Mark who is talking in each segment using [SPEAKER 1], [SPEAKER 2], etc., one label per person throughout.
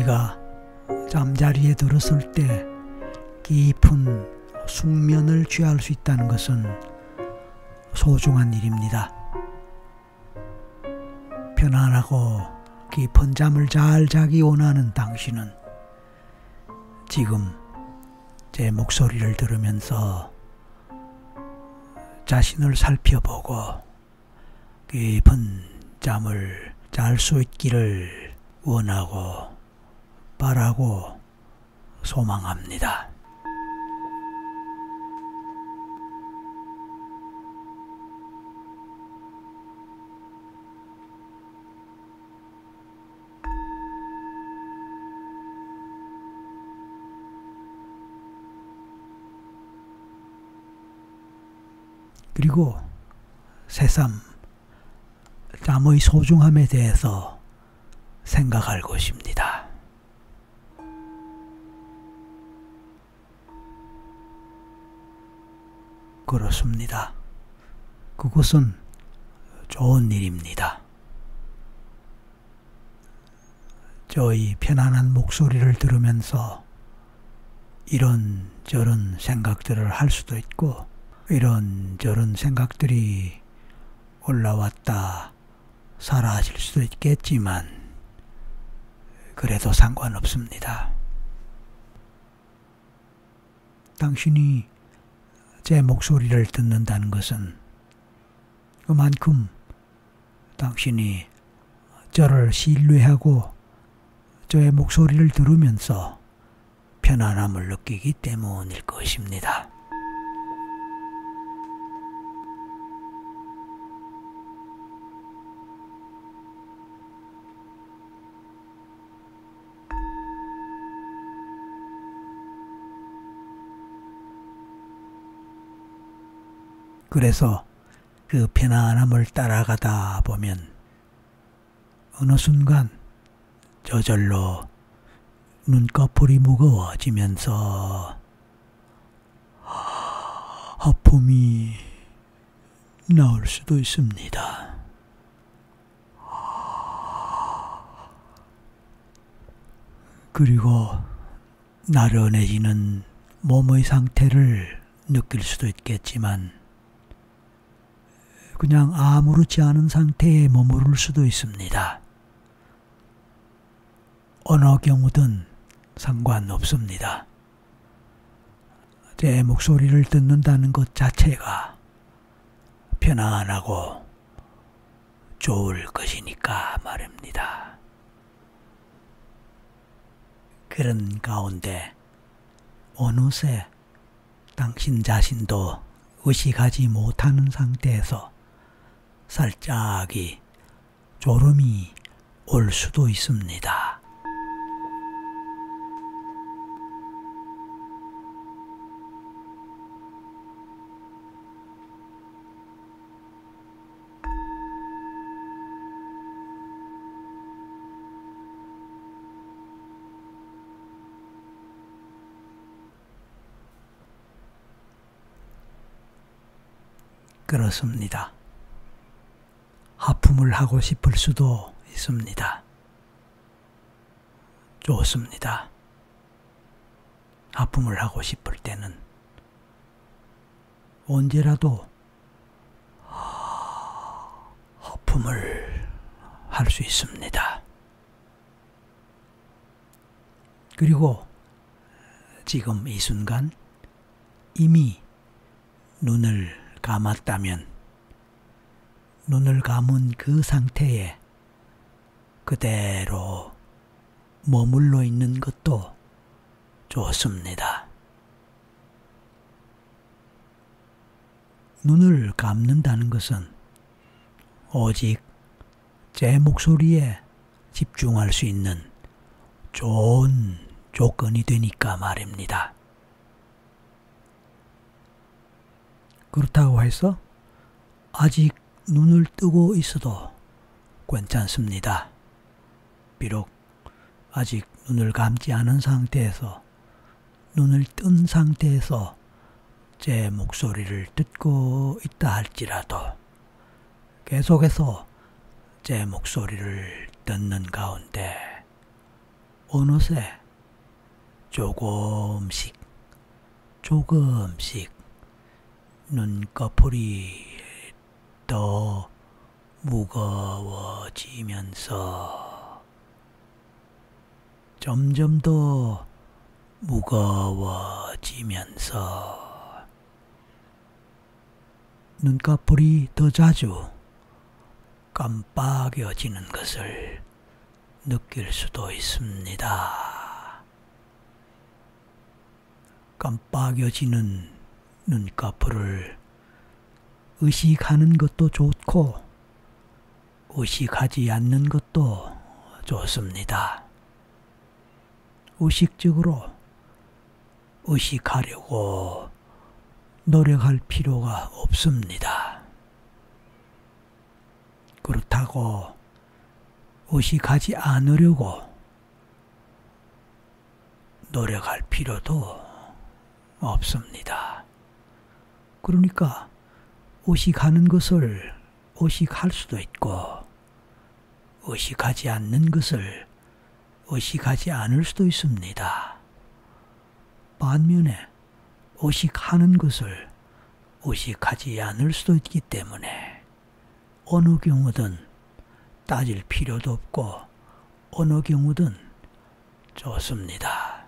[SPEAKER 1] 우리가 잠자리에 들었을 때 깊은 숙면을 취할 수 있다는 것은 소중한 일입니다. 편안하고 깊은 잠을 잘 자기 원하는 당신은 지금 제 목소리를 들으면서 자신을 살펴보고 깊은 잠을 잘 수 있기를 원하고 바라고 소망합니다. 그리고 새삼 잠의 소중함에 대해서 생각할 것입니다. 그렇습니다. 그것은 좋은 일입니다. 저희 편안한 목소리를 들으면서 이런저런 생각들을 할 수도 있고 이런저런 생각들이 올라왔다 사라질 수도 있겠지만 그래도 상관없습니다. 당신이 제 목소리를 듣는다는 것은 그만큼 당신이 저를 신뢰하고 저의 목소리를 들으면서 편안함을 느끼기 때문일 것입니다. 그래서 그 편안함을 따라가다 보면 어느 순간 저절로 눈꺼풀이 무거워지면서 하품이 나올 수도 있습니다. 그리고 나른해지는 몸의 상태를 느낄 수도 있겠지만 그냥 아무렇지 않은 상태에 머무를 수도 있습니다. 어느 경우든 상관없습니다. 제 목소리를 듣는다는 것 자체가 편안하고 좋을 것이니까 말입니다. 그런 가운데 어느새 당신 자신도 의식하지 못하는 상태에서 살짝이 졸음이 올 수도 있습니다. 그렇습니다. 하품을 하고 싶을 수도 있습니다. 좋습니다. 하품을 하고 싶을 때는 언제라도 하품을 할 수 있습니다. 그리고 지금 이 순간 이미 눈을 감았다면 눈을 감은 그 상태에 그대로 머물러 있는 것도 좋습니다. 눈을 감는다는 것은 오직 제 목소리에 집중할 수 있는 좋은 조건이 되니까 말입니다. 그렇다고 해서 아직 눈을 뜨고 있어도 괜찮습니다. 비록 아직 눈을 감지 않은 상태에서 눈을 뜬 상태에서 제 목소리를 듣고 있다 할지라도 계속해서 제 목소리를 듣는 가운데 어느새 조금씩 눈꺼풀이 더 무거워지면서 점점 더 무거워지면서 눈꺼풀이 더 자주 깜빡여지는 것을 느낄 수도 있습니다. 깜빡여지는 눈꺼풀을 의식하는 것도 좋고 의식하지 않는 것도 좋습니다. 의식적으로 의식하려고 노력할 필요가 없습니다. 그렇다고 의식하지 않으려고 노력할 필요도 없습니다. 그러니까 의식하는 것을 의식할 수도 있고 의식하지 않는 것을 의식하지 않을 수도 있습니다. 반면에 의식하는 것을 의식하지 않을 수도 있기 때문에 어느 경우든 따질 필요도 없고 어느 경우든 좋습니다.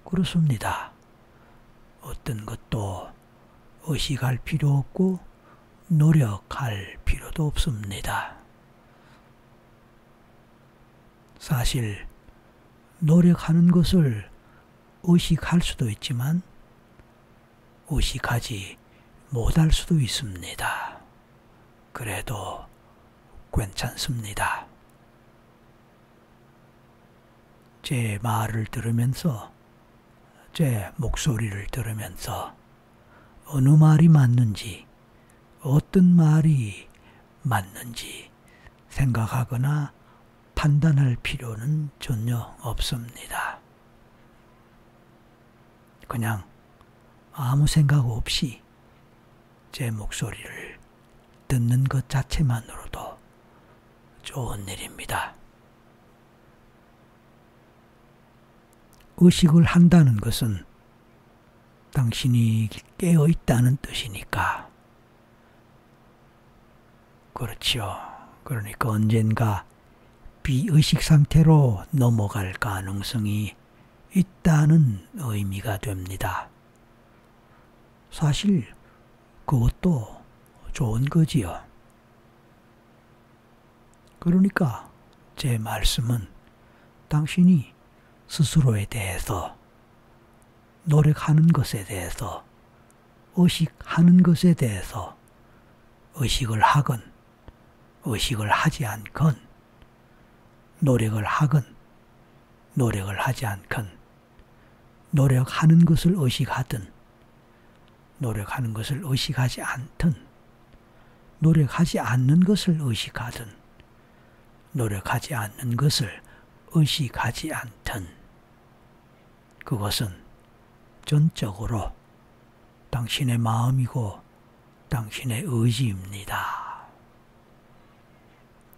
[SPEAKER 1] 그렇습니다. 어떤 것도 의식할 필요 없고 노력할 필요도 없습니다. 사실 노력하는 것을 의식할 수도 있지만 의식하지 못할 수도 있습니다. 그래도 괜찮습니다. 제 말을 들으면서 제 목소리를 들으면서 어느 말이 맞는지 어떤 말이 맞는지 생각하거나 판단할 필요는 전혀 없습니다. 그냥 아무 생각 없이 제 목소리를 듣는 것 자체만으로도 좋은 일입니다. 의식을 한다는 것은 당신이 깨어 있다는 뜻이니까. 그렇지요. 그러니까 언젠가 비의식 상태로 넘어갈 가능성이 있다는 의미가 됩니다. 사실 그것도 좋은 거지요. 그러니까 제 말씀은 당신이 스스로에 대해서 노력하는 것에 대해서 의식하는 것에 대해서 의식을 하건 의식을 하지 않건 노력을 하건 노력을 하지 않건 노력하는 것을 의식하든 노력하는 것을 의식하지 않든 노력하지 않는 것을 의식하든 노력하지 않는 것을 의식하지 않든 그것은 전적으로 당신의 마음이고 당신의 의지입니다.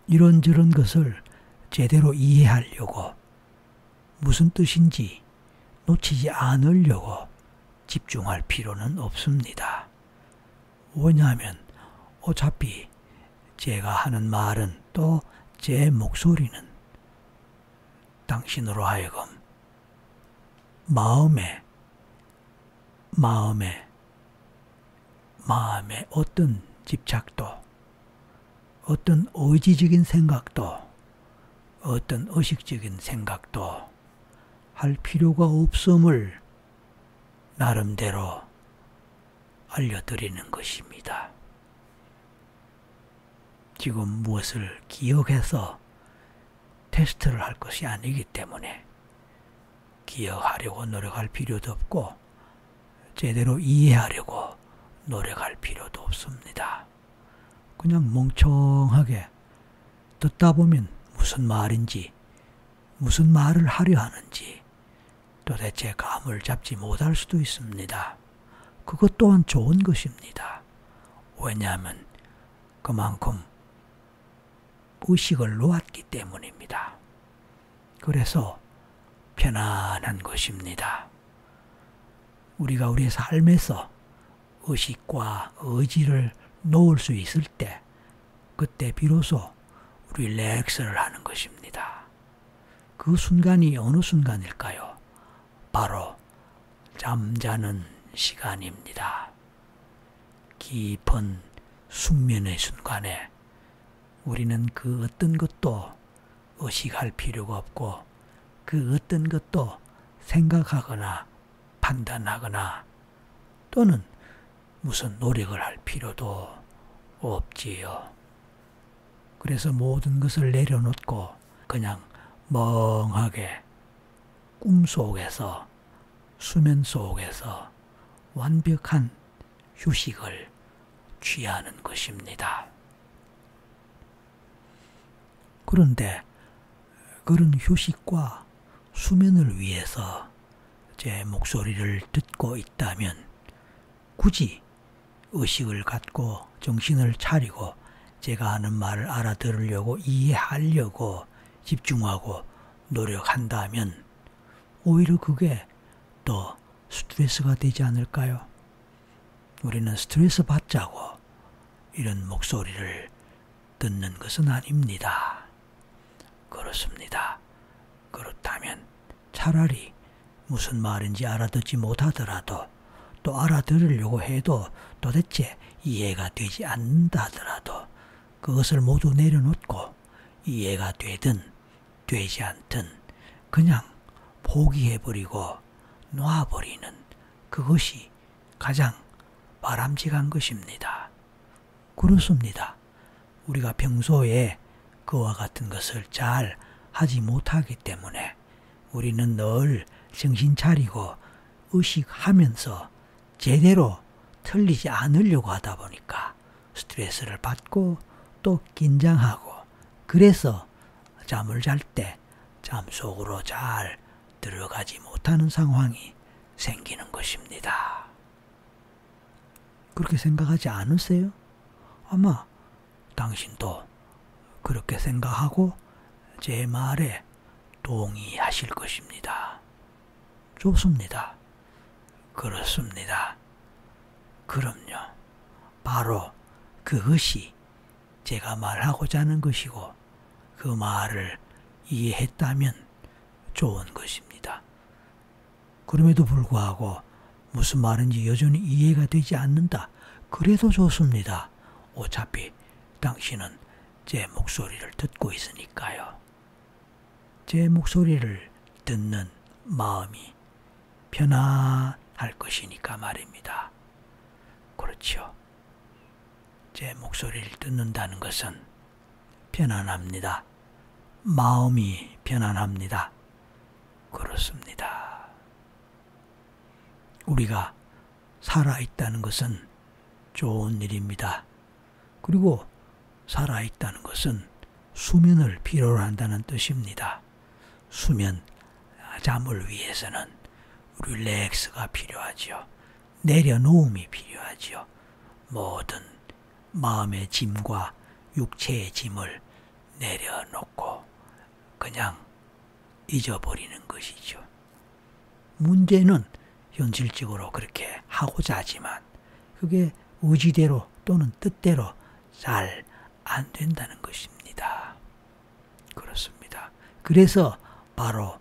[SPEAKER 1] 이런저런 것을 제대로 이해하려고 무슨 뜻인지 놓치지 않으려고 집중할 필요는 없습니다. 왜냐하면 어차피 제가 하는 말은 또 제 목소리는 당신으로 하여금 마음에 어떤 집착도 어떤 의지적인 생각도 어떤 의식적인 생각도 할 필요가 없음을 나름대로 알려드리는 것입니다. 지금 무엇을 기억해서 테스트를 할 것이 아니기 때문에 기억하려고 노력할 필요도 없고 제대로 이해하려고 노력할 필요도 없습니다. 그냥 멍청하게 듣다 보면 무슨 말인지 무슨 말을 하려 하는지 도대체 감을 잡지 못할 수도 있습니다. 그것 또한 좋은 것입니다. 왜냐하면 그만큼 의식을 놓았기 때문입니다. 그래서 편안한 것입니다. 우리가 우리의 삶에서 의식과 의지를 놓을 수 있을 때, 그때 비로소 릴렉스를 하는 것입니다. 그 순간이 어느 순간일까요? 바로 잠자는 시간입니다. 깊은 숙면의 순간에 우리는 그 어떤 것도 의식할 필요가 없고 그 어떤 것도 생각하거나 판단하거나 또는 무슨 노력을 할 필요도 없지요. 그래서 모든 것을 내려놓고 그냥 멍하게 꿈속에서 수면 속에서 완벽한 휴식을 취하는 것입니다. 그런데 그런 휴식과 수면을 위해서 제 목소리를 듣고 있다면 굳이 의식을 갖고 정신을 차리고 제가 하는 말을 알아들으려고 이해하려고 집중하고 노력한다면 오히려 그게 더 스트레스가 되지 않을까요? 우리는 스트레스 받자고 이런 목소리를 듣는 것은 아닙니다. 그렇습니다. 그렇다면 차라리 무슨 말인지 알아듣지 못하더라도 또 알아들으려고 해도 도대체 이해가 되지 않는다 하더라도 그것을 모두 내려놓고 이해가 되든 되지 않든 그냥 포기해버리고 놔버리는 그것이 가장 바람직한 것입니다. 그렇습니다. 우리가 평소에 그와 같은 것을 잘 하지 못하기 때문에 우리는 늘 정신 차리고 의식하면서 제대로 틀리지 않으려고 하다 보니까 스트레스를 받고 또 긴장하고 그래서 잠을 잘 때 잠속으로 잘 들어가지 못하는 상황이 생기는 것입니다. 그렇게 생각하지 않으세요? 아마 당신도 그렇게 생각하고 제 말에 동의하실 것입니다. 좋습니다. 그렇습니다. 그럼요. 바로 그것이 제가 말하고자 하는 것이고 그 말을 이해했다면 좋은 것입니다. 그럼에도 불구하고 무슨 말인지 여전히 이해가 되지 않는다. 그래도 좋습니다. 어차피 당신은 제 목소리를 듣고 있으니까요. 제 목소리를 듣는 마음이 편안할 것이니까 말입니다. 그렇죠. 제 목소리를 듣는다는 것은 편안합니다. 마음이 편안합니다. 그렇습니다. 우리가 살아있다는 것은 좋은 일입니다. 그리고 살아있다는 것은 수면을 필요로 한다는 뜻입니다. 수면, 잠을 위해서는 릴렉스가 필요하지요. 내려놓음이 필요하지요. 모든 마음의 짐과 육체의 짐을 내려놓고 그냥 잊어버리는 것이죠. 문제는 현실적으로 그렇게 하고자 하지만 그게 의지대로 또는 뜻대로 잘 안 된다는 것입니다. 그렇습니다. 그래서 바로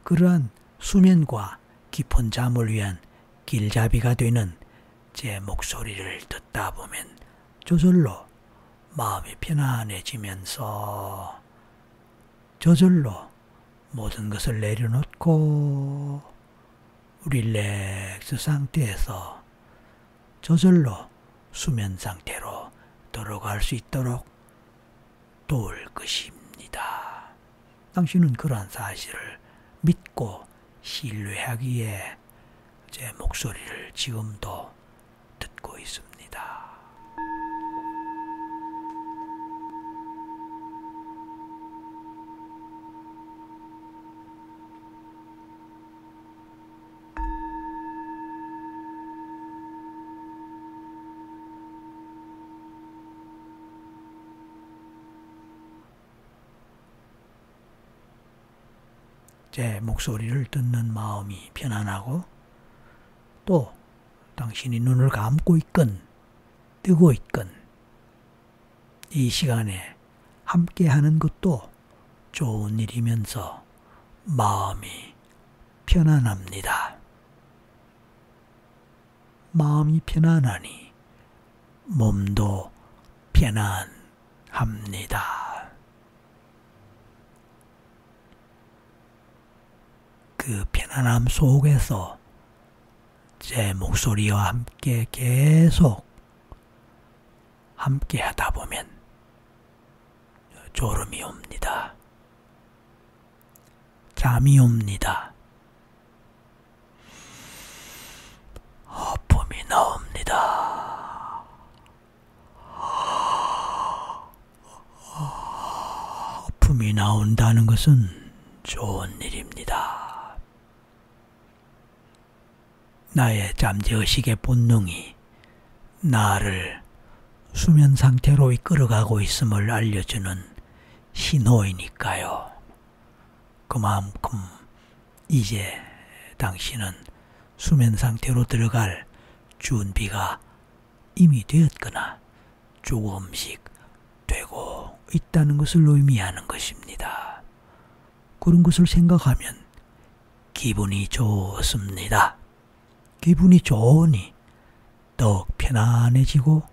[SPEAKER 1] 그러한 수면과 깊은 잠을 위한 길잡이가 되는 제 목소리를 듣다 보면 저절로 마음이 편안해지면서 저절로 모든 것을 내려놓고 릴렉스 상태에서 저절로 수면 상태로 들어갈 수 있도록 도울 것입니다. 당신은 그러한 사실을 믿고 신뢰하기에 제 목소리를 지금도 듣고 있습니다. 제 목소리를 듣는 마음이 편안하고 또 당신이 눈을 감고 있건 뜨고 있건 이 시간에 함께 하는 것도 좋은 일이면서 마음이 편안합니다. 마음이 편안하니 몸도 편안합니다. 그 편안함 속에서 제 목소리와 함께 계속 함께 하다 보면 졸음이 옵니다. 잠이 옵니다. 허품이 나옵니다. 허품이 나온다는 것은 좋은 일입니다. 나의 잠재의식의 본능이 나를 수면 상태로 이끌어가고 있음을 알려주는 신호이니까요. 그만큼 이제 당신은 수면 상태로 들어갈 준비가 이미 되었거나 조금씩 되고 있다는 것을 의미하는 것입니다. 그런 것을 생각하면 기분이 좋습니다. 기분이 좋으니 더욱 편안해지고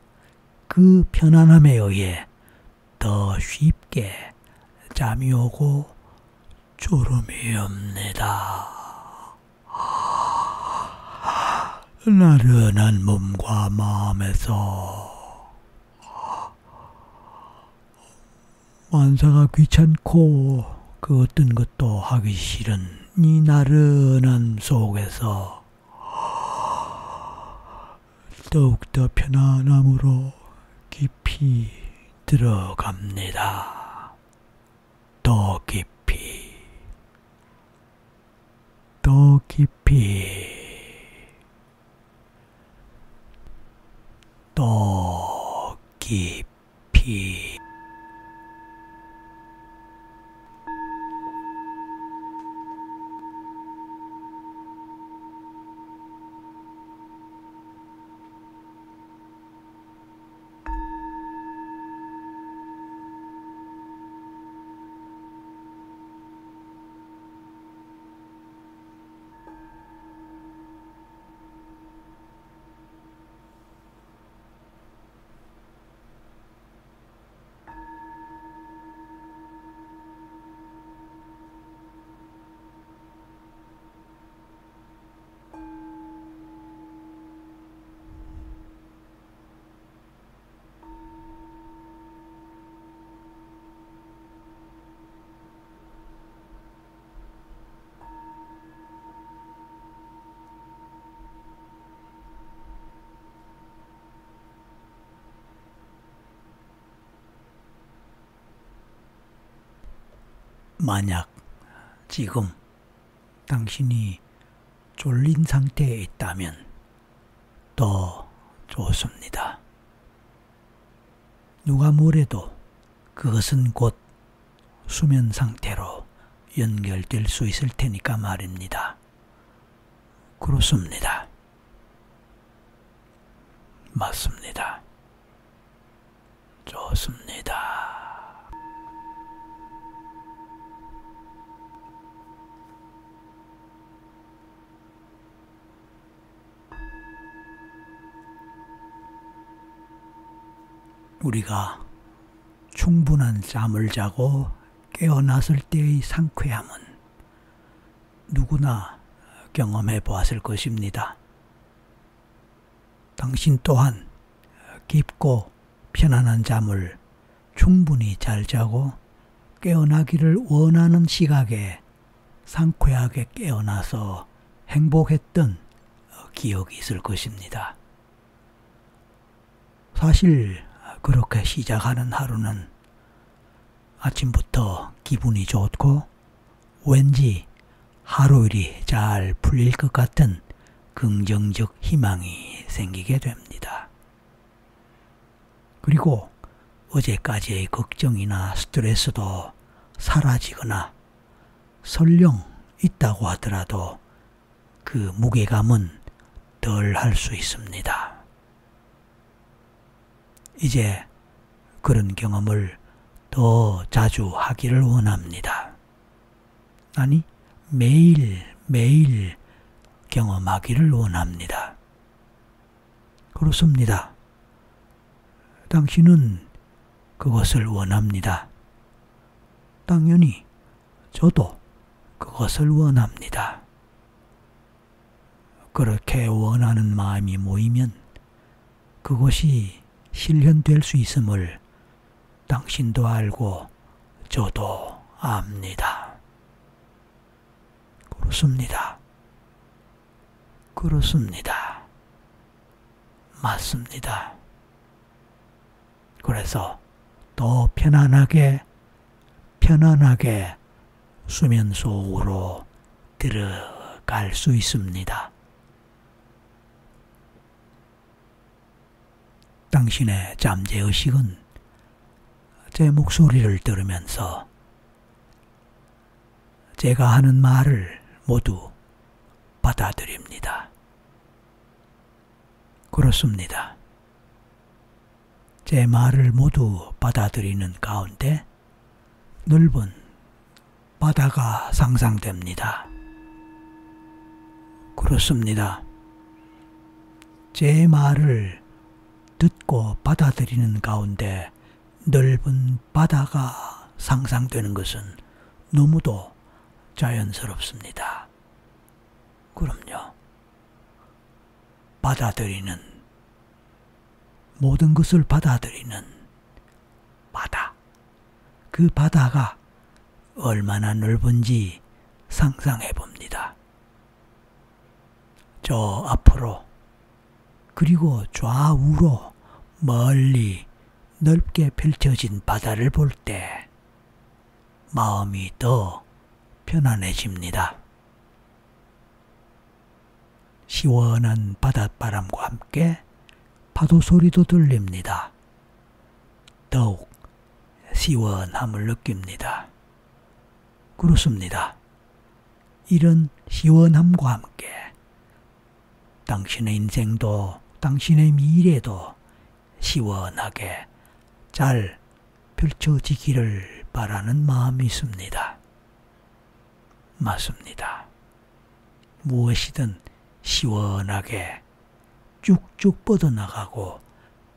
[SPEAKER 1] 그 편안함에 의해 더 쉽게 잠이 오고 졸음이 옵니다. 나른한 몸과 마음에서 만사가 귀찮고 그 어떤 것도 하기 싫은 이 나른함 속에서 더욱더 편안함으로 깊이 들어갑니다. 더 깊이, 더 깊이, 더 깊이. 만약 지금 당신이 졸린 상태에 있다면 더 좋습니다. 누가 뭐래도 그것은 곧 수면 상태로 연결될 수 있을 테니까 말입니다. 그렇습니다. 맞습니다. 좋습니다. 우리가 충분한 잠을 자고 깨어났을 때의 상쾌함은 누구나 경험해 보았을 것입니다. 당신 또한 깊고 편안한 잠을 충분히 잘 자고 깨어나기를 원하는 시각에 상쾌하게 깨어나서 행복했던 기억이 있을 것입니다. 사실 그렇게 시작하는 하루는 아침부터 기분이 좋고 왠지 하루 일이 잘 풀릴 것 같은 긍정적 희망이 생기게 됩니다. 그리고 어제까지의 걱정이나 스트레스도 사라지거나 설령 있다고 하더라도 그 무게감은 덜 할 수 있습니다. 이제 그런 경험을 더 자주 하기를 원합니다. 아니, 매일 경험하기를 원합니다. 그렇습니다. 당신은 그것을 원합니다. 당연히 저도 그것을 원합니다. 그렇게 원하는 마음이 모이면 그것이 실현될 수 있음을 당신도 알고 저도 압니다. 그렇습니다. 그렇습니다. 맞습니다. 그래서 더 편안하게 수면 속으로 들어갈 수 있습니다. 당신의 잠재의식은 제 목소리를 들으면서 제가 하는 말을 모두 받아들입니다. 그렇습니다. 제 말을 모두 받아들이는 가운데 넓은 바다가 상상됩니다. 그렇습니다. 제 말을 듣고 받아들이는 가운데 넓은 바다가 상상되는 것은 너무도 자연스럽습니다. 그럼요. 모든 것을 받아들이는 바다. 그 바다가 얼마나 넓은지 상상해 봅니다. 저 앞으로 그리고 좌우로 멀리 넓게 펼쳐진 바다를 볼 때 마음이 더 편안해집니다. 시원한 바닷바람과 함께 파도 소리도 들립니다. 더욱 시원함을 느낍니다. 그렇습니다. 이런 시원함과 함께 당신의 인생도 당신의 미래도 시원하게 잘 펼쳐지기를 바라는 마음이 있습니다. 맞습니다. 무엇이든 시원하게 쭉쭉 뻗어나가고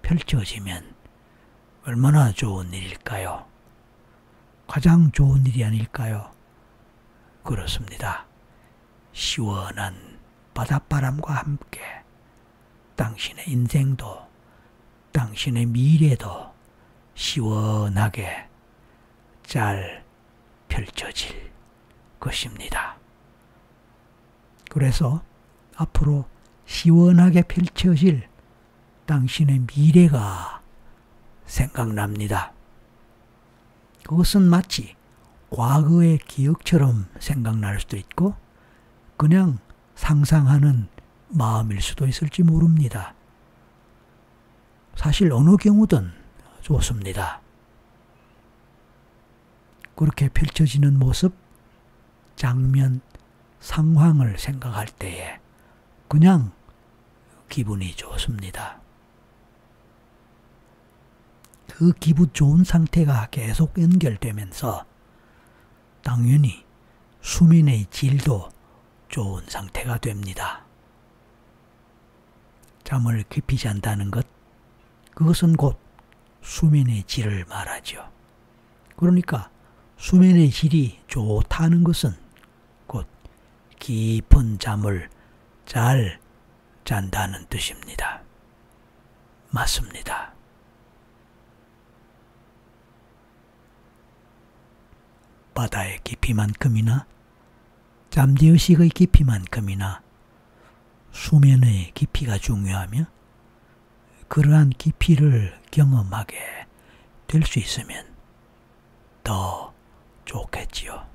[SPEAKER 1] 펼쳐지면 얼마나 좋은 일일까요? 가장 좋은 일이 아닐까요? 그렇습니다. 시원한 바닷바람과 함께 당신의 인생도 당신의 미래도 시원하게 잘 펼쳐질 것입니다. 그래서 앞으로 시원하게 펼쳐질 당신의 미래가 생각납니다. 그것은 마치 과거의 기억처럼 생각날 수도 있고 그냥 상상하는 마음일 수도 있을지 모릅니다. 사실 어느 경우든 좋습니다. 그렇게 펼쳐지는 모습, 장면, 상황을 생각할 때에 그냥 기분이 좋습니다. 그 기분 좋은 상태가 계속 연결되면서 당연히 수면의 질도 좋은 상태가 됩니다. 잠을 깊이 잔다는 것, 그것은 곧 수면의 질을 말하죠. 그러니까 수면의 질이 좋다는 것은 곧 깊은 잠을 잘 잔다는 뜻입니다. 맞습니다. 바다의 깊이만큼이나 잠재의식의 깊이만큼이나 수면의 깊이가 중요하며 그러한 깊이를 경험하게 될 수 있으면 더 좋겠지요.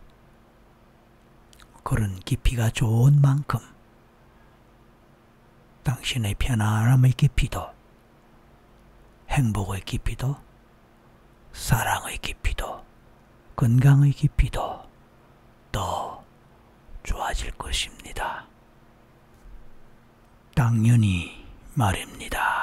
[SPEAKER 1] 그런 깊이가 좋은 만큼 당신의 편안함의 깊이도 행복의 깊이도 사랑의 깊이도 건강의 깊이도 더 좋아질 것입니다. 당연히 말입니다.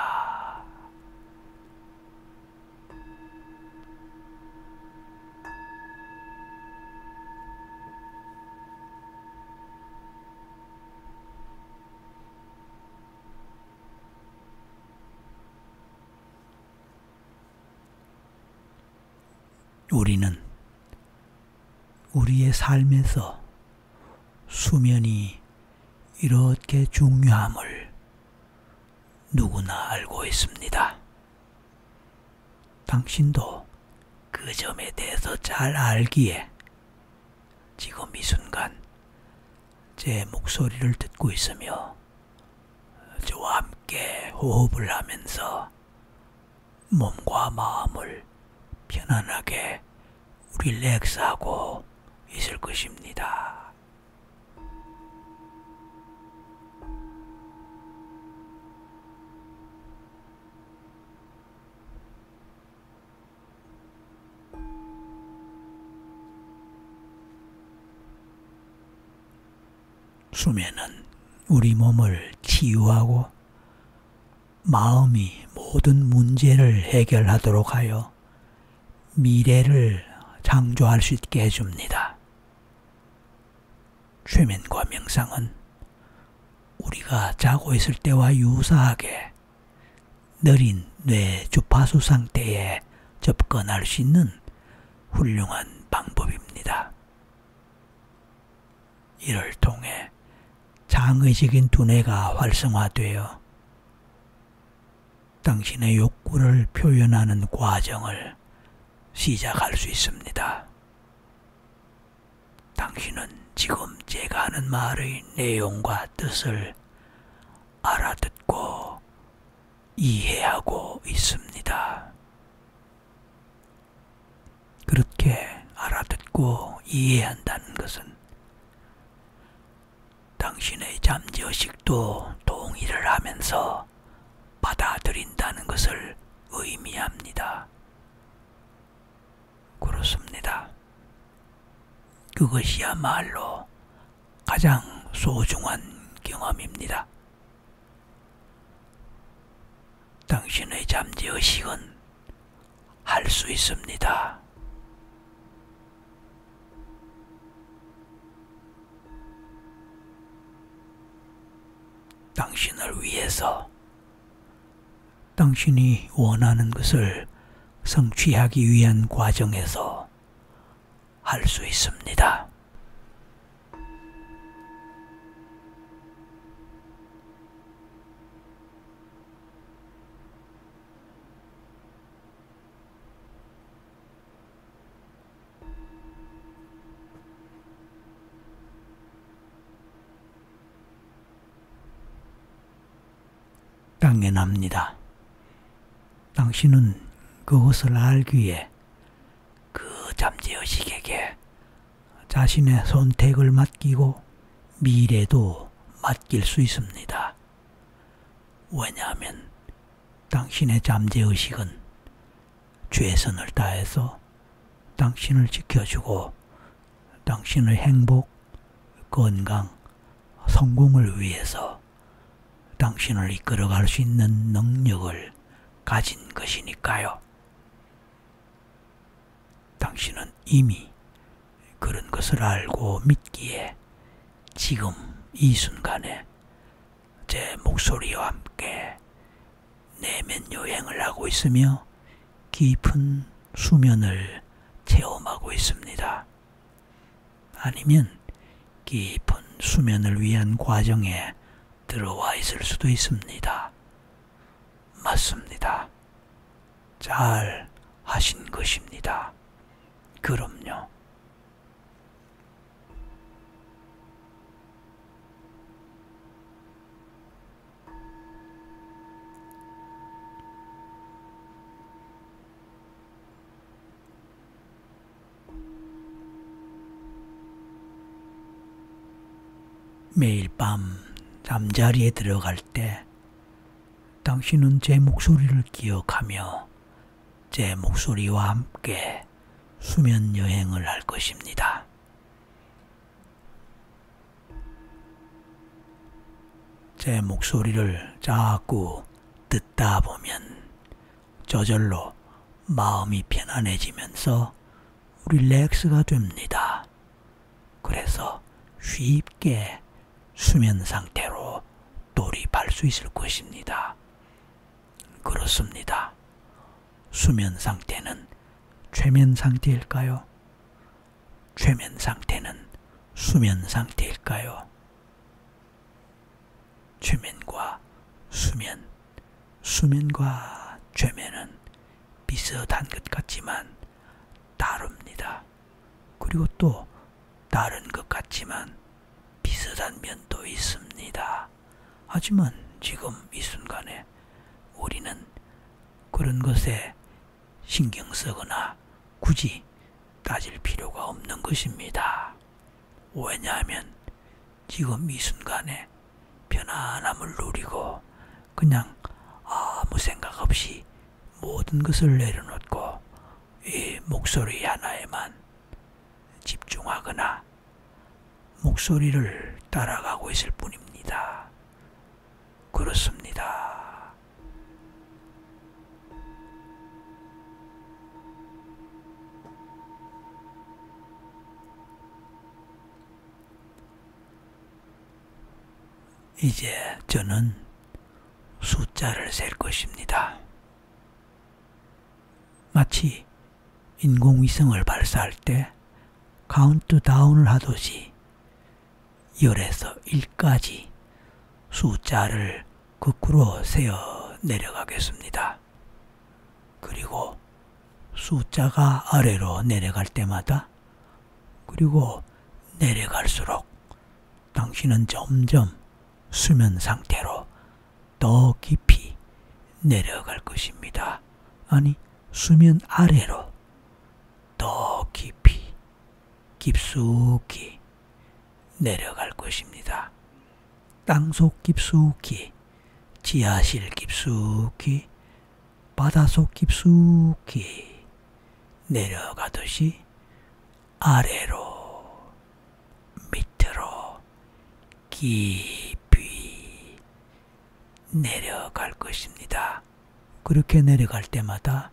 [SPEAKER 1] 우리는 우리의 삶에서 수면이 이렇게 중요함을 누구나 알고 있습니다. 당신도 그 점에 대해서 잘 알기에 지금 이 순간 제 목소리를 듣고 있으며 저와 함께 호흡을 하면서 몸과 마음을 편안하게 릴렉스하고 있을 것입니다. 수면은 우리 몸을 치유하고 마음이 모든 문제를 해결하도록 하여 미래를 창조할 수 있게 해줍니다. 최면과 명상은 우리가 자고 있을 때와 유사하게 느린 뇌 주파수 상태에 접근할 수 있는 훌륭한 방법입니다. 이를 통해 장의식인 두뇌가 활성화되어 당신의 욕구를 표현하는 과정을 시작할 수 있습니다. 당신은 지금 제가 하는 말의 내용과 뜻을 알아듣고 이해하고 있습니다. 그렇게 알아듣고 이해한다는 것은 당신의 잠재의식도 동의를 하면서 받아들인다는 것을 의미합니다. 그렇습니다. 그것이야말로 가장 소중한 경험입니다. 당신의 잠재의식은 할 수 있습니다. 당신을 위해서 당신이 원하는 것을 성취하기 위한 과정에서 할 수 있습니다. 당연합니다. 당신은 그것을 알기에 그 잠재의식에게 자신의 선택을 맡기고 미래도 맡길 수 있습니다. 왜냐하면 당신의 잠재의식은 최선을 다해서 당신을 지켜주고 당신의 행복, 건강, 성공을 위해서 당신을 이끌어갈 수 있는 능력을 가진 것이니까요. 당신은 이미 그런 것을 알고 믿기에 지금 이 순간에 제 목소리와 함께 내면 여행을 하고 있으며 깊은 수면을 체험하고 있습니다. 아니면 깊은 수면을 위한 과정에 들어와 있을 수도 있습니다. 맞습니다. 잘 하신 것입니다. 그럼요. 매일 밤 잠자리에 들어갈 때 당신은 제 목소리를 기억하며 제 목소리와 함께 수면 여행을 할 것입니다. 제 목소리를 자꾸 듣다 보면 저절로 마음이 편안해지면서 릴렉스가 됩니다. 그래서 쉽게 수면 상태로 돌입할 수 있을 것입니다. 그렇습니다. 수면 상태는 최면 상태일까요? 최면 상태는 수면 상태일까요? 최면과 수면, 수면과 최면은 비슷한 것 같지만 다릅니다. 그리고 또 다른 것 같지만 비슷한 면도 있습니다. 하지만 지금 이 순간에 우리는 그런 것에 신경 쓰거나 굳이 따질 필요가 없는 것입니다. 왜냐하면 지금 이 순간에 편안함을 누리고 그냥 아무 생각 없이 모든 것을 내려놓고 이 목소리 하나에만 집중하거나 목소리를 따라가고 있을 뿐입니다. 그렇습니다. 이제 저는 숫자를 셀 것입니다. 마치 인공위성을 발사할 때 카운트다운을 하듯이 0에서 1까지 숫자를 거꾸로 세어 내려가겠습니다. 그리고 숫자가 아래로 내려갈 때마다 그리고 내려갈수록 당신은 점점 수면 상태로 더 깊이 내려갈 것입니다. 아니, 수면 아래로 더 깊이, 깊숙이 내려갈 것입니다. 땅속 깊숙이, 지하실 깊숙이, 바닷속 깊숙이 내려가듯이 아래로, 밑으로 깊이 내려갈 것입니다. 그렇게 내려갈 때마다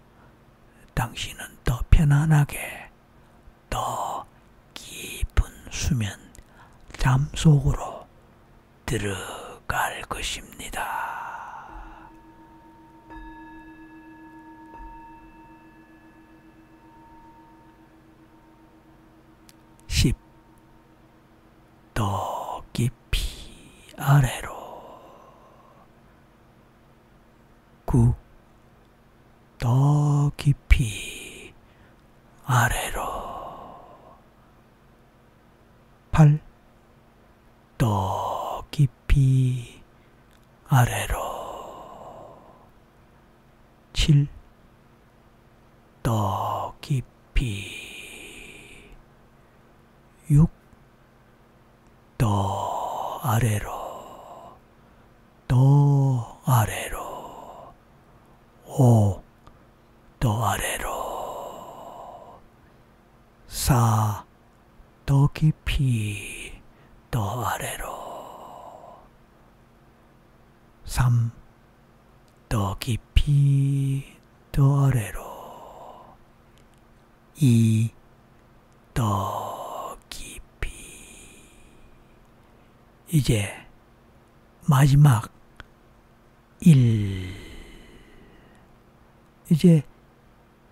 [SPEAKER 1] 당신은 더 편안하게 더 깊은 수면, 잠 속으로 들어갈 것입니다. 10. 더 깊이 아래로. 9. 더 깊이 아래로. 8. 더 깊이 아래로. 7. 더 깊이. 6. 더 아래로. 더 아래로. 5. 더 아래로. 4. 더 깊이 더 아래로. 3. 더 깊이 더 아래로. 2. 더 깊이. 이제 마지막 1. 이제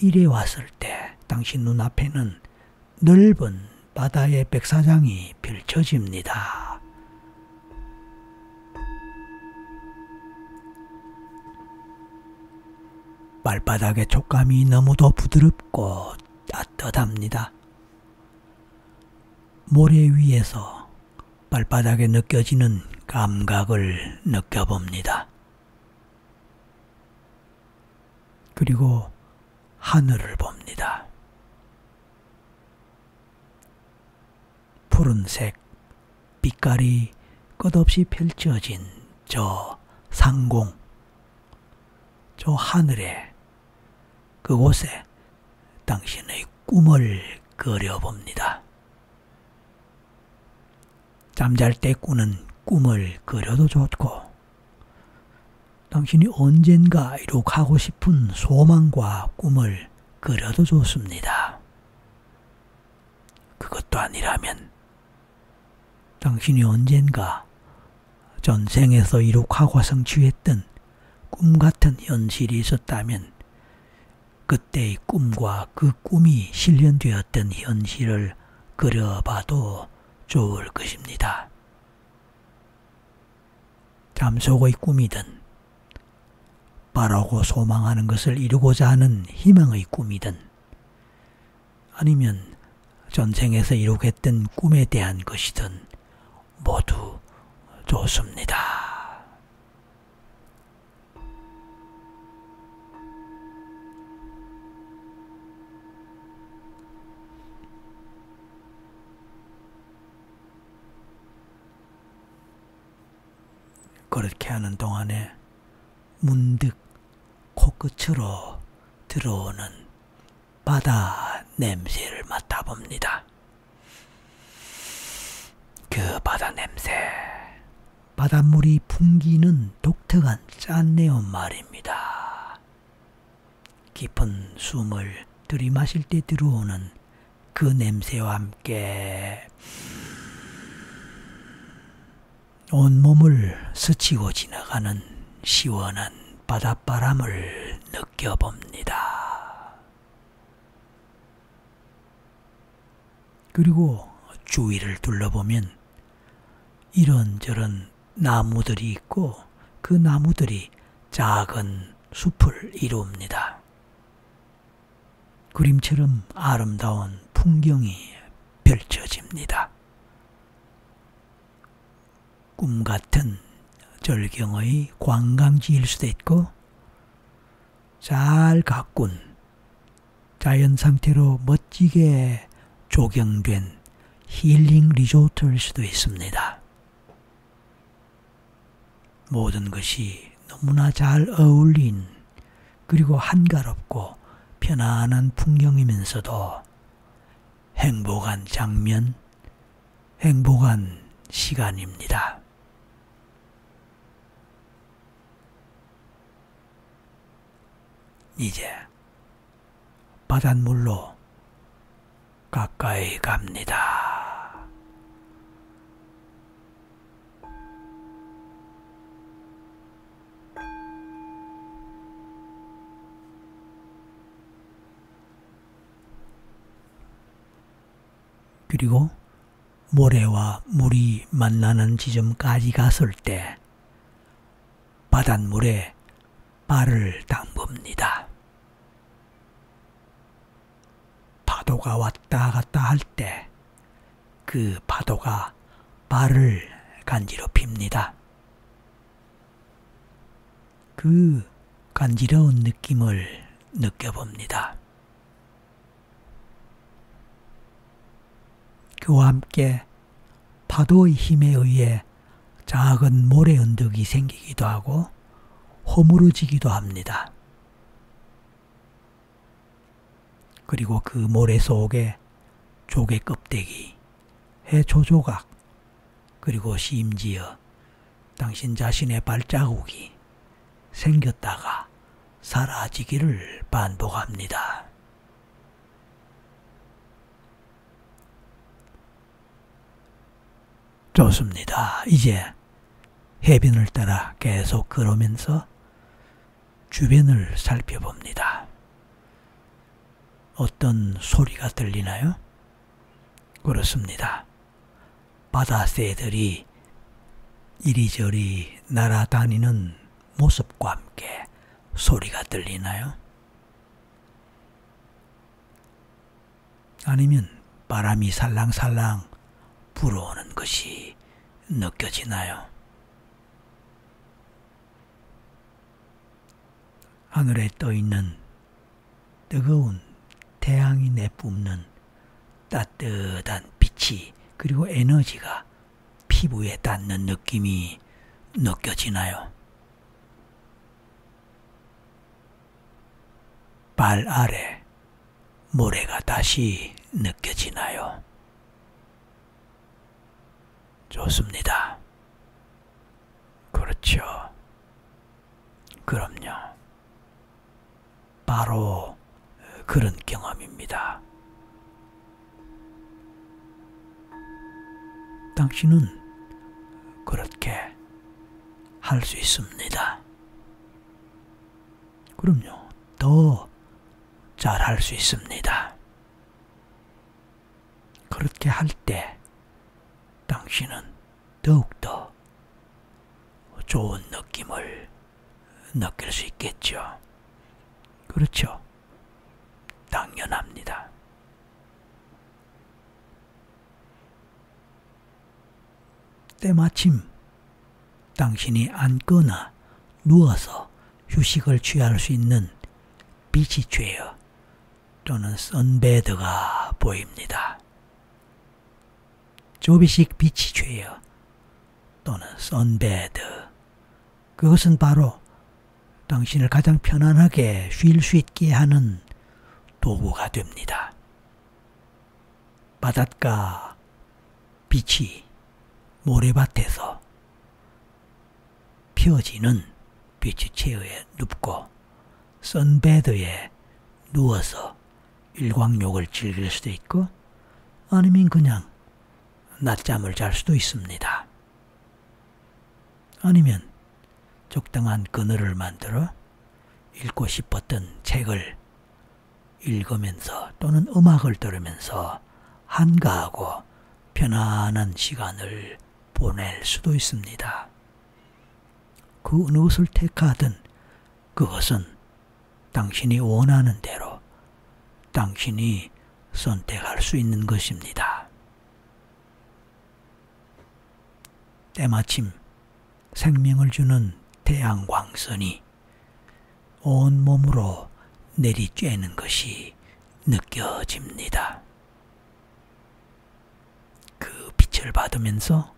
[SPEAKER 1] 1에 왔을 때 당신 눈앞에는 넓은 바다의 백사장이 펼쳐집니다. 발바닥의 촉감이 너무도 부드럽고 따뜻합니다. 모래 위에서 발바닥에 느껴지는 감각을 느껴봅니다. 그리고 하늘을 봅니다. 푸른색 빛깔이 끝없이 펼쳐진 저 상공, 저 하늘에 그곳에 당신의 꿈을 그려봅니다. 잠잘 때 꾸는 꿈을 그려도 좋고, 당신이 언젠가 이룩하고 싶은 소망과 꿈을 그려도 좋습니다. 그것도 아니라면 당신이 언젠가 전생에서 이룩하고 성취했던 꿈 같은 현실이 있었다면 그때의 꿈과 그 꿈이 실현되었던 현실을 그려봐도 좋을 것입니다. 잠속의 꿈이든 바라고 소망하는 것을 이루고자 하는 희망의 꿈이든 아니면 전생에서 이룩했던 꿈에 대한 것이든 모두 좋습니다. 그렇게 하는 동안에 문득 코끝으로 들어오는 바다 냄새를 맡아봅니다. 그 바다 냄새, 바닷물이 풍기는 독특한 짠내운 말입니다. 깊은 숨을 들이마실 때 들어오는 그 냄새와 함께 온몸을 스치고 지나가는 시원한 바닷바람을 느껴봅니다. 그리고 주위를 둘러보면 이런저런 나무들이 있고 그 나무들이 작은 숲을 이룹니다. 그림처럼 아름다운 풍경이 펼쳐집니다. 꿈 같은 절경의 관광지일 수도 있고 잘 가꾼 자연 상태로 멋지게 조경된 힐링 리조트일 수도 있습니다. 모든 것이 너무나 잘 어울린 그리고 한가롭고 편안한 풍경이면서도 행복한 장면, 행복한 시간입니다. 이제 바닷물로 가까이 갑니다. 그리고 모래와 물이 만나는 지점까지 갔을 때 바닷물에 발을 담굽니다. 파도가 왔다 갔다 할 때 그 파도가 발을 간지럽힙니다. 그 간지러운 느낌을 느껴봅니다. 그와 함께 파도의 힘에 의해 작은 모래 언덕이 생기기도 하고 허물어지기도 합니다. 그리고 그 모래 속에 조개 껍데기, 해초 조각, 그리고 심지어 당신 자신의 발자국이 생겼다가 사라지기를 반복합니다. 좋습니다. 이제 해변을 따라 계속 걸으면서 주변을 살펴봅니다. 어떤 소리가 들리나요? 그렇습니다. 바다새들이 이리저리 날아다니는 모습과 함께 소리가 들리나요? 아니면 바람이 살랑살랑 불어오는 것이 느껴지나요? 하늘에 떠있는 뜨거운 태양이 내뿜는 따뜻한 빛이 그리고 에너지가 피부에 닿는 느낌이 느껴지나요? 발 아래 모래가 다시 느껴지나요? 좋습니다. 그렇죠. 그럼요. 바로 그런 경험입니다. 당신은 그렇게 할 수 있습니다. 그럼요. 더 잘할 수 있습니다. 그렇게 할 때 당신은 더욱더 좋은 느낌을 느낄 수 있겠죠. 그렇죠. 당연합니다. 때마침 당신이 앉거나 누워서 휴식을 취할 수 있는 비치 체어 또는 선베드가 보입니다. 조비식 비치 체어 또는 선베드, 그것은 바로 당신을 가장 편안하게 쉴 수 있게 하는 도구가 됩니다. 바닷가 비치 모래밭에서 펴지는 비치 체어에 눕고 선베드에 누워서 일광욕을 즐길 수도 있고 아니면 그냥 낮잠을 잘 수도 있습니다. 아니면 적당한 그늘을 만들어 읽고 싶었던 책을 읽으면서 또는 음악을 들으면서 한가하고 편안한 시간을 보낼 수도 있습니다. 그 어느 것을 택하든 그것은 당신이 원하는 대로 당신이 선택할 수 있는 것입니다. 때마침 생명을 주는 태양광선이 온몸으로 내리쬐는 것이 느껴집니다. 그 빛을 받으면서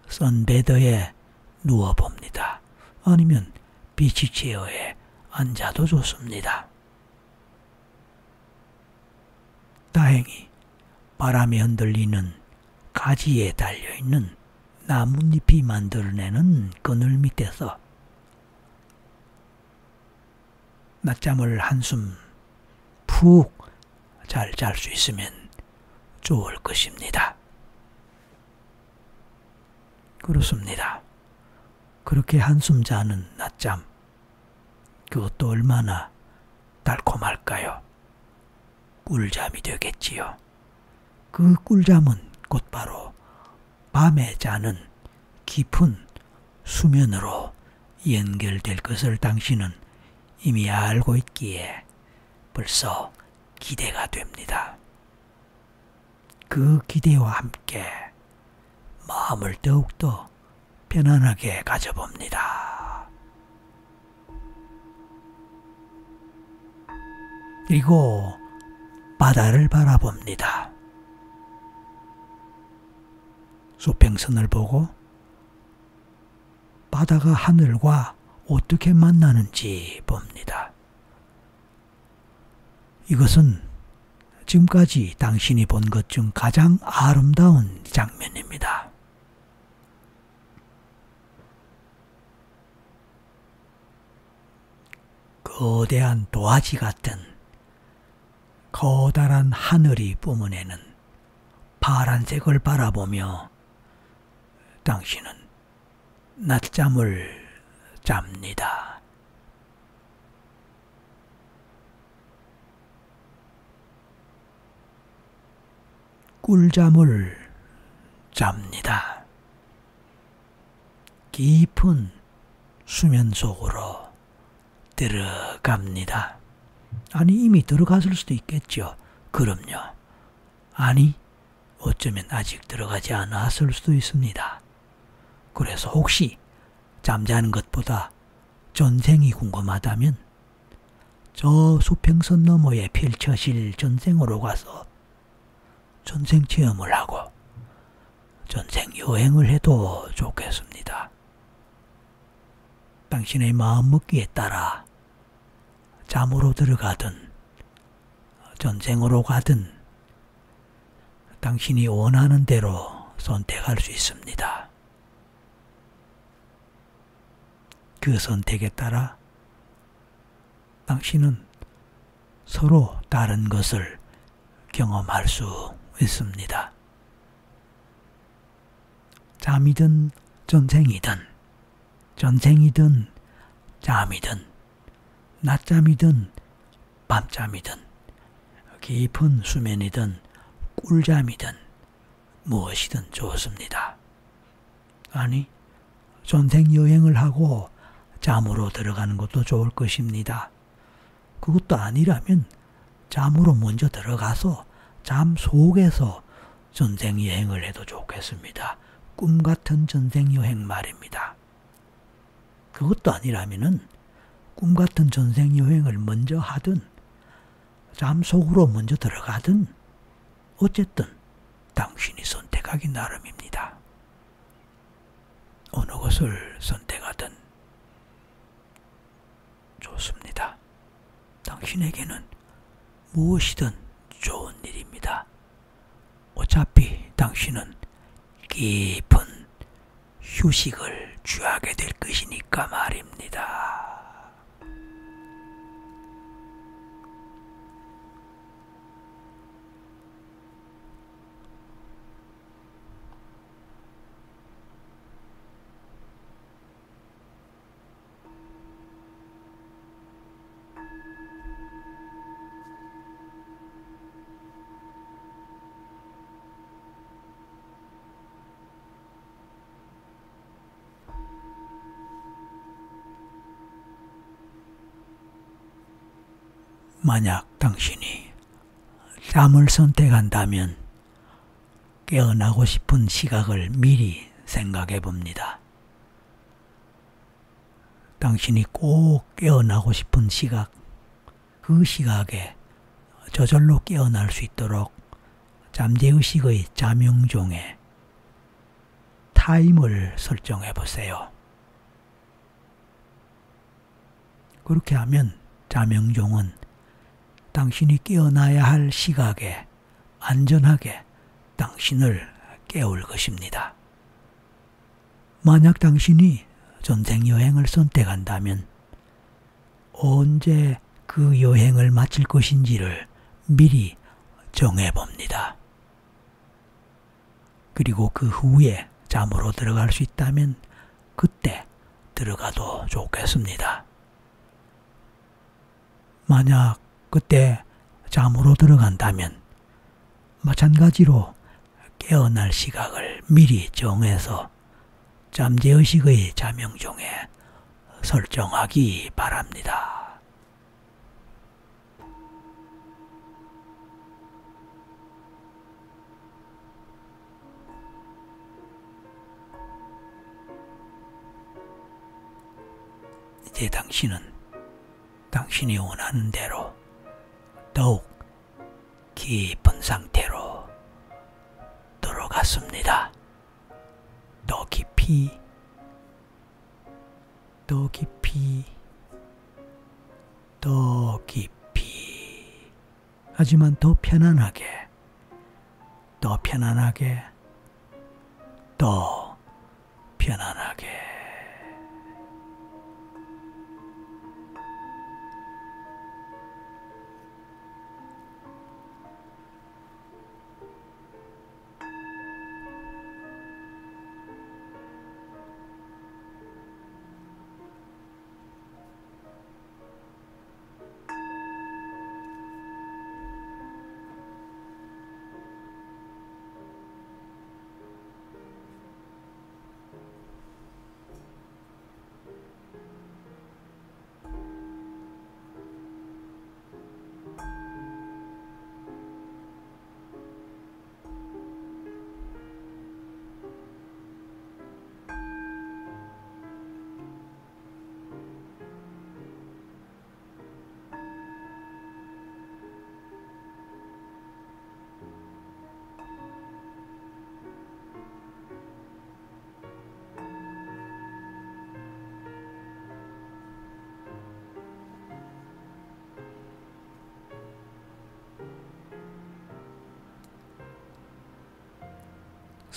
[SPEAKER 1] 선베드에 누워봅니다. 아니면 비치 체어에 앉아도 좋습니다. 다행히 바람에 흔들리는 가지에 달려있는 나뭇잎이 만들어내는 그늘 밑에서 낮잠을 한숨 푹 잘 잘 수 있으면 좋을 것입니다. 그렇습니다. 그렇게 한숨 자는 낮잠, 그것도 얼마나 달콤할까요? 꿀잠이 되겠지요. 그 꿀잠은 곧바로 밤에 자는 깊은 수면으로 연결될 것을 당신은 이미 알고 있기에 벌써 기대가 됩니다. 그 기대와 함께 마음을 더욱더 편안하게 가져봅니다. 그리고 바다를 바라봅니다. 수평선을 보고 바다가 하늘과 어떻게 만나는지 봅니다. 이것은 지금까지 당신이 본 것 중 가장 아름다운 장면입니다. 거대한 도화지 같은 커다란 하늘이 뿜어내는 파란색을 바라보며 당신은 낮잠을 잡니다. 꿀잠을 잡니다. 깊은 수면 속으로 들어갑니다. 아니, 이미 들어갔을 수도 있겠죠. 그럼요. 아니, 어쩌면 아직 들어가지 않았을 수도 있습니다. 그래서 혹시 잠자는 것보다 전생이 궁금하다면 저 수평선 너머에 펼쳐질 전생으로 가서 전생 체험을 하고 전생 여행을 해도 좋겠습니다. 당신의 마음먹기에 따라 잠으로 들어가든 전생으로 가든 당신이 원하는 대로 선택할 수 있습니다. 그 선택에 따라 당신은 서로 다른 것을 경험할 수 있습니다. 잠이든 전생이든, 전생이든 잠이든, 낮잠이든 밤잠이든, 깊은 수면이든 꿀잠이든 무엇이든 좋습니다. 아니, 전생 여행을 하고 잠으로 들어가는 것도 좋을 것입니다. 그것도 아니라면 잠으로 먼저 들어가서 잠 속에서 전생 여행을 해도 좋겠습니다. 꿈 같은 전생 여행 말입니다. 그것도 아니라면은 꿈 같은 전생 여행을 먼저 하든 잠 속으로 먼저 들어가든 어쨌든 당신이 선택하기 나름입니다. 어느 것을 선택하든 좋습니다. 당신에게는 무엇이든 좋은 일입니다. 어차피 당신은 깊은 휴식을 취하게 될 것이니까 말입니다. 만약 당신이 잠을 선택한다면 깨어나고 싶은 시각을 미리 생각해 봅니다. 당신이 꼭 깨어나고 싶은 시각, 그 시각에 저절로 깨어날 수 있도록 잠재의식의 잠영종에 타임을 설정해 보세요. 그렇게 하면 잠영종은 당신이 깨어나야 할 시각에 안전하게 당신을 깨울 것입니다. 만약 당신이 전생 여행을 선택한다면 언제 그 여행을 마칠 것인지를 미리 정해봅니다. 그리고 그 후에 잠으로 들어갈 수 있다면 그때 들어가도 좋겠습니다. 만약 그때 잠으로 들어간다면 마찬가지로 깨어날 시각을 미리 정해서 잠재의식의 잠영종에 설정하기 바랍니다. 이제 당신은 당신이 원하는 대로 더욱 깊은 상태로 들어갔습니다. 더 깊이, 더 깊이, 더 깊이. 하지만 더 편안하게, 더 편안하게, 더 편안하게.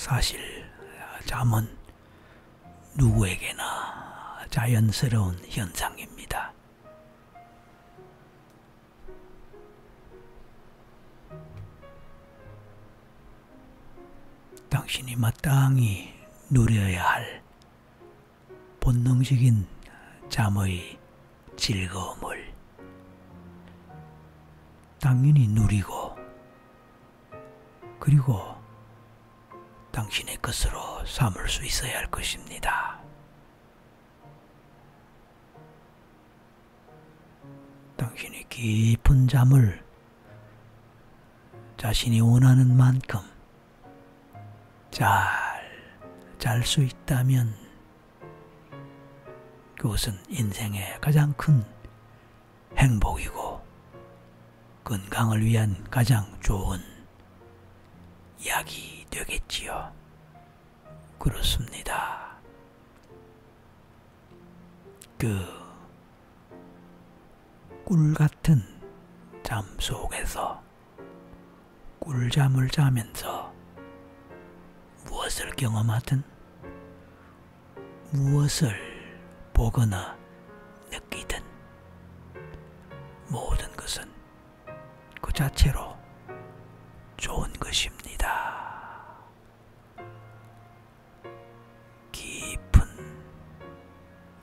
[SPEAKER 1] 사실 잠은 누구에게나 자연스러운 현상입니다. 당신이 마땅히 누려야 할 본능적인 잠의 즐거움을 당연히 누리고, 그리고 당신의 것으로 삼을 수 있어야 할 것입니다. 당신이 깊은 잠을 자신이 원하는 만큼 잘 수 있다면 그것은 인생의 가장 큰 행복이고 건강을 위한 가장 좋은 약이 되겠지요. 그렇습니다. 꿀 같은 잠 속에서 꿀잠을 자면서 무엇을 경험하든 무엇을 보거나 느끼든 모든 것은 그 자체로 좋은 것입니다. 깊은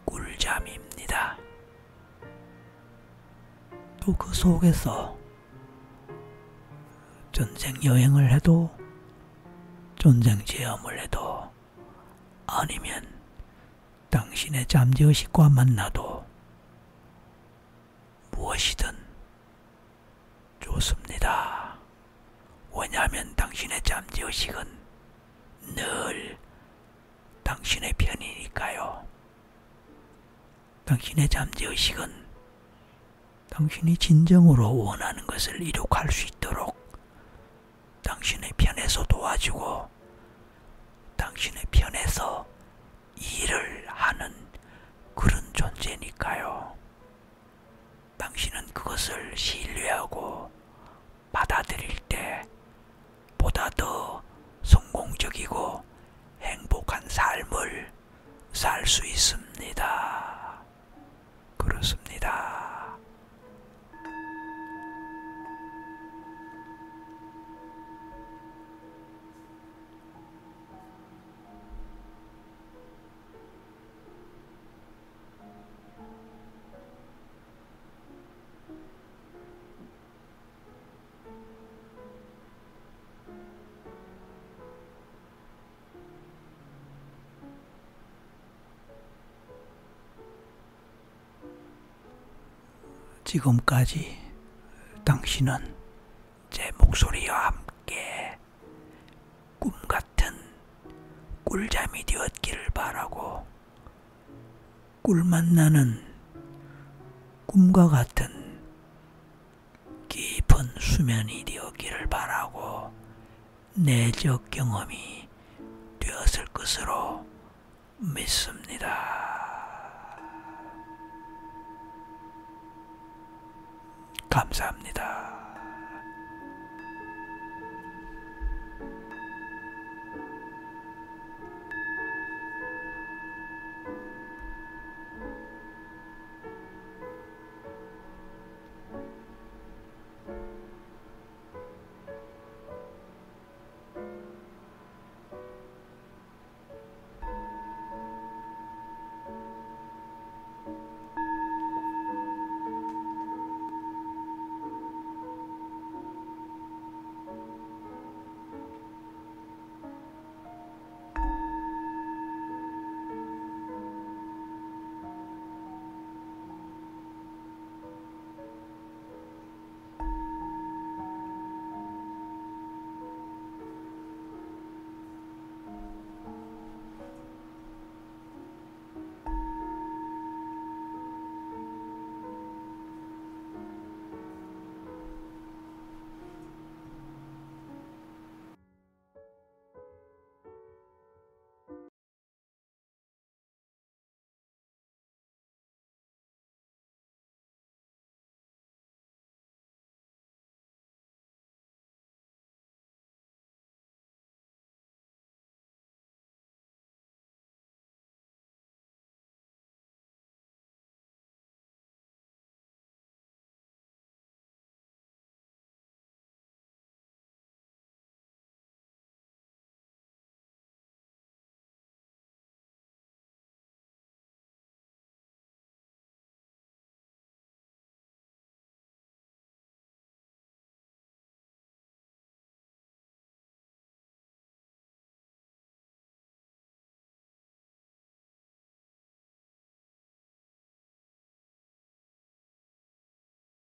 [SPEAKER 1] 꿀잠입니다. 또 그 속에서 전생 여행을 해도 전생 체험을 해도 아니면 당신의 잠재의식과 만나도 무엇이든 좋습니다. 왜냐하면 당신의 잠재의식은 늘 당신의 편이니까요. 당신의 잠재의식은 당신이 진정으로 원하는 것을 이룩할 수 있도록 당신의 편에서 도와주고 당신의 편에서 일을 하는 그런 존재니까요. 당신은 그것을 신뢰하고 받아들일 때 보다 더 성공적이고 행복한 삶을 살 수 있습니다. 그렇습니다. 지금까지 당신은 제 목소리와 함께 꿈같은 꿀잠이 되었기를 바라고, 꿀맛 나는 꿈과 같은 깊은 수면이 되었기를 바라고 내적 경험이 되었을 것으로 믿습니다. 감사합니다.